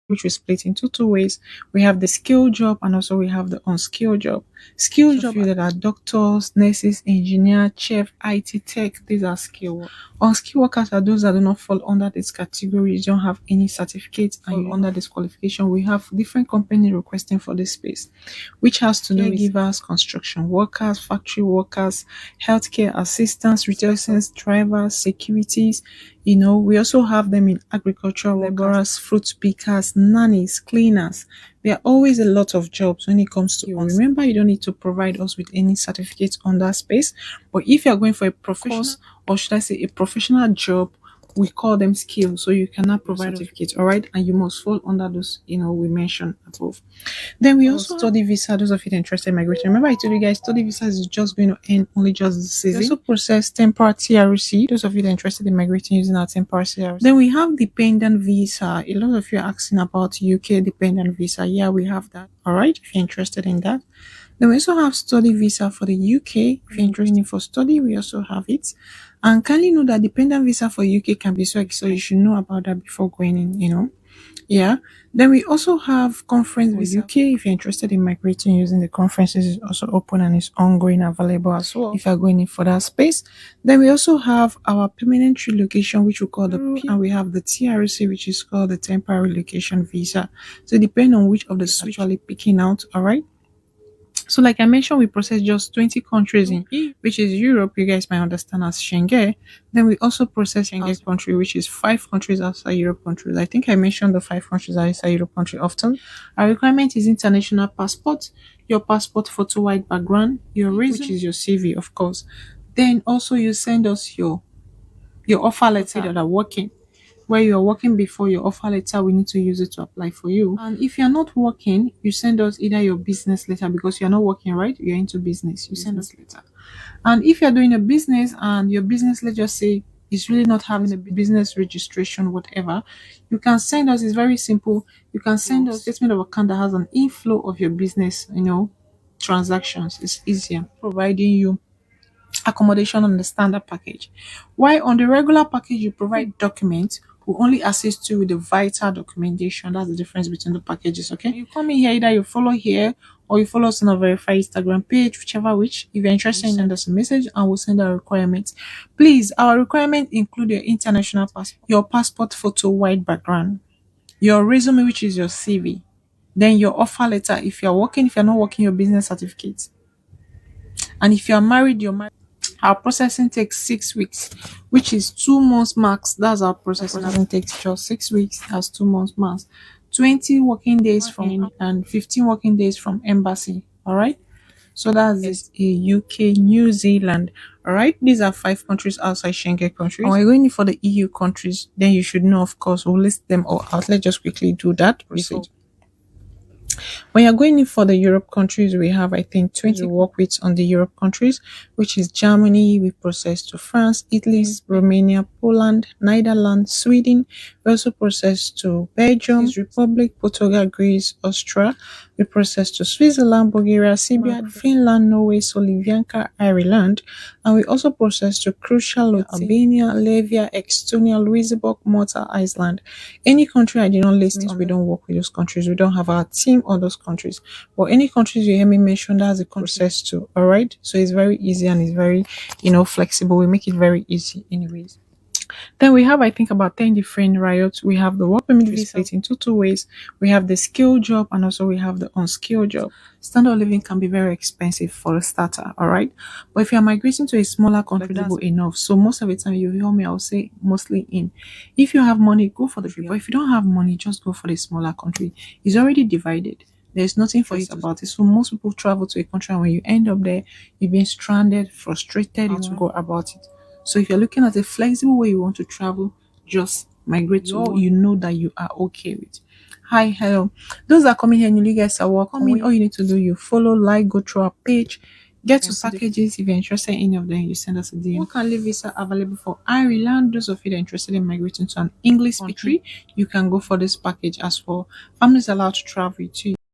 which we split into two ways. We have the skilled job and also we have the unskilled job. Skilled job that are doctors, nurses, engineer, chef, IT tech. These are skilled. Unskilled workers are those that do not fall under this category. You don't have any certificate and you're under this qualification. We have different companies requesting for this space, which has to do with caregivers, construction workers, factory workers, healthcare assistants, retail sales drivers, securities. We also have them in agricultural laborers, fruit pickers, nannies, cleaners. There are always a lot of jobs when it comes to us. Remember, you don't need to provide us with any certificates on that space. But if you're going for a professional, or should I say a professional job, we call them skills. So you cannot provide certificates, all right? And you must fall under those, we mentioned above. Then we also study visa, those of you interested in migration. Remember I told you guys study visa is just going to end only just this season. We also process temporary TRC, those of you interested in migrating using our temporary TRC. Then we have dependent visa. A lot of you are asking about UK dependent visa. Yeah, we have that. All right, if you're interested in that. Then we also have study visa for the UK. If you're interested for study, we also have it. And kindly know that dependent visa for UK can be so you should know about that before going in, Yeah. Then we also have conference with UK. If you're interested in migrating using the conferences, is also open and is ongoing, available as well. If you're going in for that space. Then we also have our permanent relocation, which we call the P, and we have the TRC, which is called the temporary relocation visa. So depending on which of the switch actually picking out, all right. So like I mentioned, we process just 20 countries in, which is Europe, you guys might understand as Schengen. Then we also process Schengen country, which is 5 countries outside Europe countries. I think I mentioned the 5 countries outside Europe country often. Our requirement is international passport, your passport photo white background, your resume, which is your CV, of course. Then also you send us your offer letter that are working. Where you're working before your offer letter, we need to use it to apply for you. And if you're not working, you send us either your business letter, because you're not working, right? You're into business, you send us letter. And if you're doing a business and your business, let's just say, is really not having a business registration, whatever, you can send us, it's very simple. You can send us a statement of account that has an inflow of your business, transactions. It's easier, providing you accommodation on the standard package. While on the regular package, you provide documents, we only assist you with the vital documentation. That's the difference between the packages, okay? You come in here, either you follow here or you follow us on a verified Instagram page, whichever which. If you're interested, send us a message and we'll send our requirements. Please, our requirements include your international passport, your passport photo white background, your resume, which is your CV, then your offer letter if you're working, if you're not working, your business certificate. And if you're married, you're married. Our processing takes 6 weeks, which is 2 months max. That's our processing. Doesn't take just 6 weeks. That's 2 months max. 20 working days from and 15 working days from embassy. All right. So that's a UK, New Zealand. All right. These are 5 countries outside Schengen countries. And we're going for the EU countries. Then you should know, of course, we'll list them all out. Let's just quickly do that. Proceed. When you're going in for the Europe countries, we have, I think, 20 to work with on the Europe countries, which is Germany. We process to France, Italy, Romania, Poland, Netherlands, Sweden. We also process to Belgium, Republic, Portugal, Greece, Austria. We process to Switzerland, Bulgaria, Serbia, Finland, Norway, Slovakia, Ireland. And we also process to Croatia, Albania, Latvia, Estonia, Luxembourg, Malta, Iceland. Any country I did not list, we don't work with those countries. We don't have our team on those countries. But any countries you hear me mention, that's a process too. All right. So it's very easy and it's very, flexible. We make it very easy anyways. Then we have, I think, about 10 different riots. We have the work permit visa split into two ways. We have the skilled job and also we have the unskilled job. Standard of living can be very expensive for a starter, all right? But if you're migrating to a smaller country, that's enough. So most of the time you hear me, I'll say mostly in. If you have money, go for the big. But if you don't have money, just go for the smaller country. It's already divided. There's nothing for it about it. So most people travel to a country and when you end up there, you've been stranded, frustrated, how to go about it. So if you're looking at a flexible way you want to travel, just migrate to what you know that you are okay with. Hi, hello. Those that are coming here and you guys are welcome. All you need to do, you follow, like, go through our page, get to packages. If you're interested in any of them, you send us a DM. Work and live visa available for Ireland. Those of you that are interested in migrating to an English country, you can go for this package as well. Families allowed to travel too.